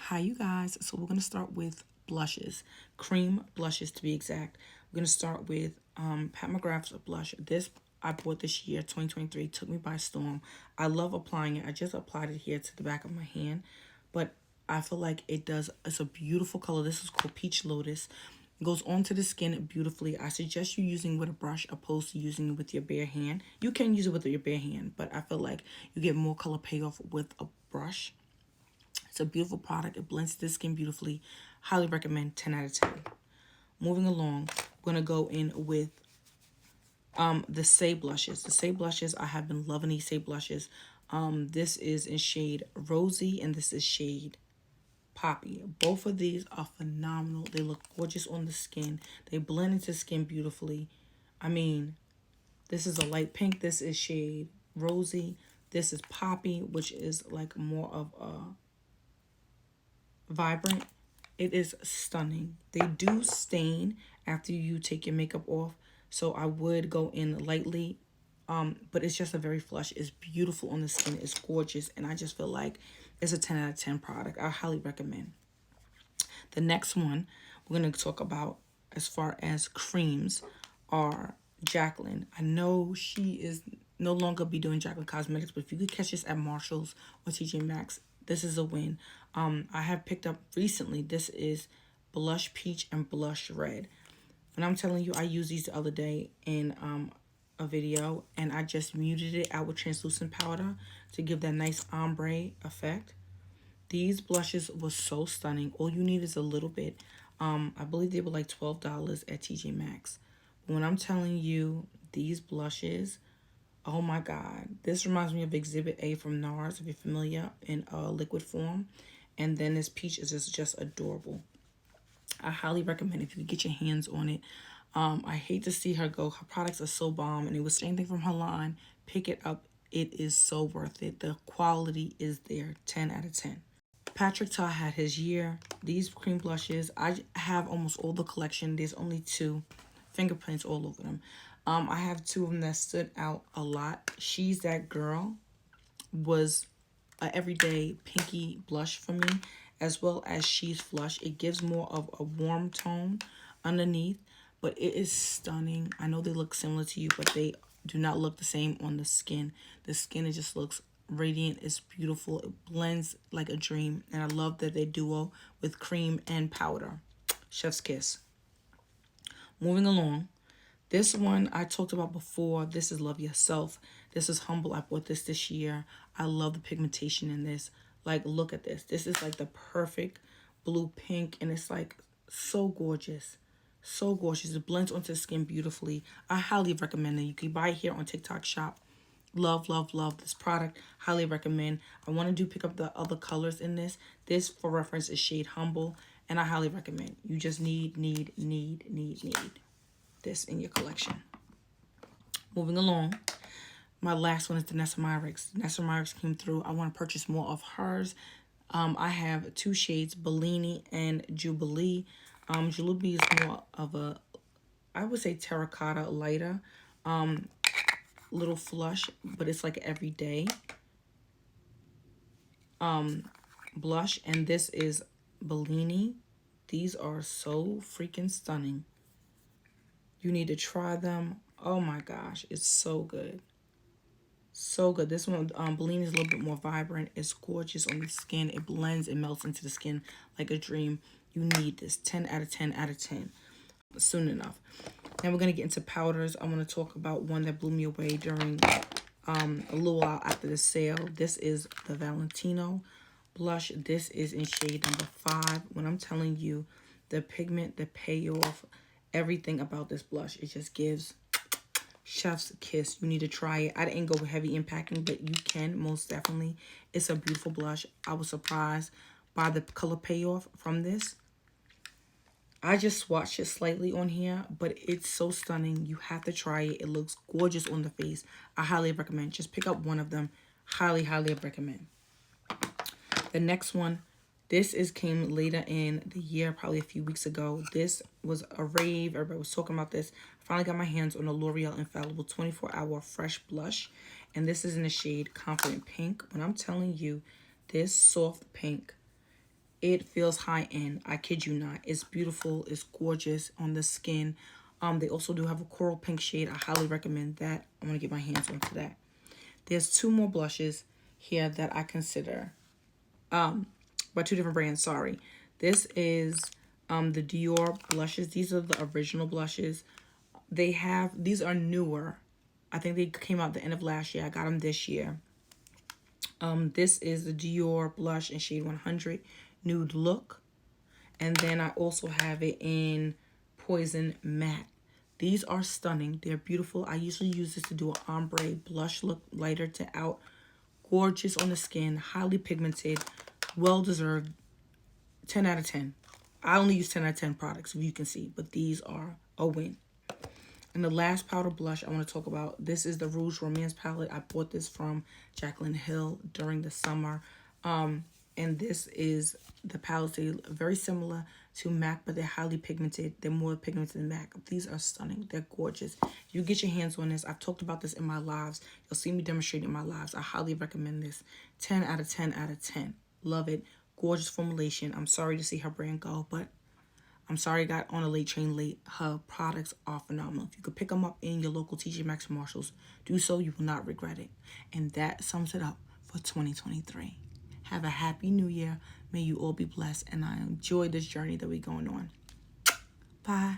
Hi, you guys. So we're going to start with blushes, cream blushes to be exact. We're going to start with Pat McGrath's blush. This I bought this year, 2023. Took me by storm. I love applying it. I just applied it here to the back of my hand, but I feel like it's a beautiful color. This is called Peach Lotus. It goes onto the skin beautifully. I suggest you using with a brush opposed to using it with your bare hand. You can use it with your bare hand, but I feel like you get more color payoff with a brush. It's a beautiful product. It blends to the skin beautifully. Highly recommend. 10 out of 10. Moving along, we're going to go in with the Say blushes. The Say blushes, I have been loving these Say blushes. This is in shade Rosy and this is shade Poppy. Both of these are phenomenal. They look gorgeous on the skin. They blend into skin beautifully. I mean, this is a light pink. This is shade Rosy. This is Poppy, which is like more of a vibrant. It is stunning. They do stain after you take your makeup off, so I would go in lightly, but it's just a very flush. It's beautiful on the skin. It's gorgeous, and I just feel like it's a 10 out of 10 product. I highly recommend. The next one we're going to talk about as far as creams are Jaclyn. I know she is no longer be doing Jaclyn Cosmetics, but if you could catch this at Marshall's or TJ Maxx, this is a win. I have picked up recently, this is Blush Peach and Blush Red. And I'm telling you, I used these the other day in a video, and I just muted it out with translucent powder to give that nice ombre effect. These blushes were so stunning. All you need is a little bit. I believe they were like $12 at TJ Maxx. When I'm telling you, these blushes, oh my God. This reminds me of Exhibit A from NARS, if you're familiar, in liquid form. And then this peach is just adorable. I highly recommend if you could get your hands on it. I hate to see her go. Her products are so bomb, and it was anything from her line. Pick it up. It is so worth it. The quality is there. 10 out of 10. Patrick Ta had his year. These cream blushes, I have almost all the collection. There's only two fingerprints all over them. I have two of them that stood out a lot. She's That Girl was a everyday pinky blush for me, as well as She's Flush. It gives more of a warm tone underneath, but it is stunning. I know they look similar to you, but they do not look the same on the skin. The skin, it just looks radiant. It's beautiful. It blends like a dream, and I love that they duo with cream and powder. Chef's kiss. Moving along, this one I talked about before. This is Love Yourself. This is Humble. I bought this year. I love the pigmentation in this. Like, look at this. This is like the perfect blue pink, and it's like so gorgeous. So gorgeous. It blends onto the skin beautifully. I highly recommend it. You can buy it here on TikTok Shop. Love, love, love this product. Highly recommend. I want to pick up the other colors in this. This, for reference, is shade Humble, and I highly recommend. You just need this in your collection. Moving along, my last one is the Ness Myx. Ness Myx came through. I want to purchase more of hers. I have two shades, Bellini and Jubilee. Jubilee is more of a, I would say, terracotta lighter, little flush, but it's like everyday blush. And this is Bellini. These are so freaking stunning. You need to try them. Oh my gosh, it's so good. So good. This one, Bellini, is a little bit more vibrant. It's gorgeous on the skin. It blends and melts into the skin like a dream. You need this. 10 out of 10 out of 10. Soon enough. Now we're going to get into powders. I want to talk about one that blew me away during a little while after the sale. This is the Valentino blush. This is in shade number 5. When I'm telling you, the pigment, the payoff, everything about this blush, it just gives chef's kiss. You need to try it. I didn't go heavy in packing, but you can most definitely. It's a beautiful blush. I was surprised by the color payoff from this. I just swatched it slightly on here, but it's so stunning. You have to try it. It looks gorgeous on the face. I highly recommend. Just pick up one of them. Highly, highly recommend. The next one, this came later in the year, probably a few weeks ago. This was a rave. Everybody was talking about this. I finally got my hands on the L'Oreal Infallible 24-Hour Fresh Blush. And this is in the shade Confident Pink. When I'm telling you, this soft pink, It feels high-end. I kid you not. It's beautiful. It's gorgeous on the skin. They also do have a coral pink shade. I highly recommend that. I'm going to get my hands onto that. There's two more blushes here that I consider. By two different brands, sorry. This is the Dior blushes. These are the original blushes. These are newer. I think they came out the end of last year. I got them this year. This is the Dior blush in shade 100 Nude Look. And then I also have it in Poison Matte. These are stunning. They're beautiful. I usually use this to do an ombre blush look, lighter to out. Gorgeous on the skin, highly pigmented, well-deserved. 10 out of 10. I only use 10 out of 10 products, if you can see, but these are a win. And the last powder blush I want to talk about, this is the Rouge Romance palette. I bought this from Jaclyn Hill during the summer. And this is the palette. They're very similar to MAC, but they're highly pigmented. They're more pigmented than MAC. These are stunning. They're gorgeous. You get your hands on this. I've talked about this in my lives. You'll see me demonstrate in my lives. I highly recommend this. 10 out of 10 out of 10. Love it. Gorgeous formulation. I'm sorry to see her brand go, but I'm sorry I got on a late train late. Her products are phenomenal. If you could pick them up in your local TJ Maxx Marshalls, do so. You will not regret it. And that sums it up for 2023. Have a happy new year. May you all be blessed. And I enjoy this journey that we're going on. Bye.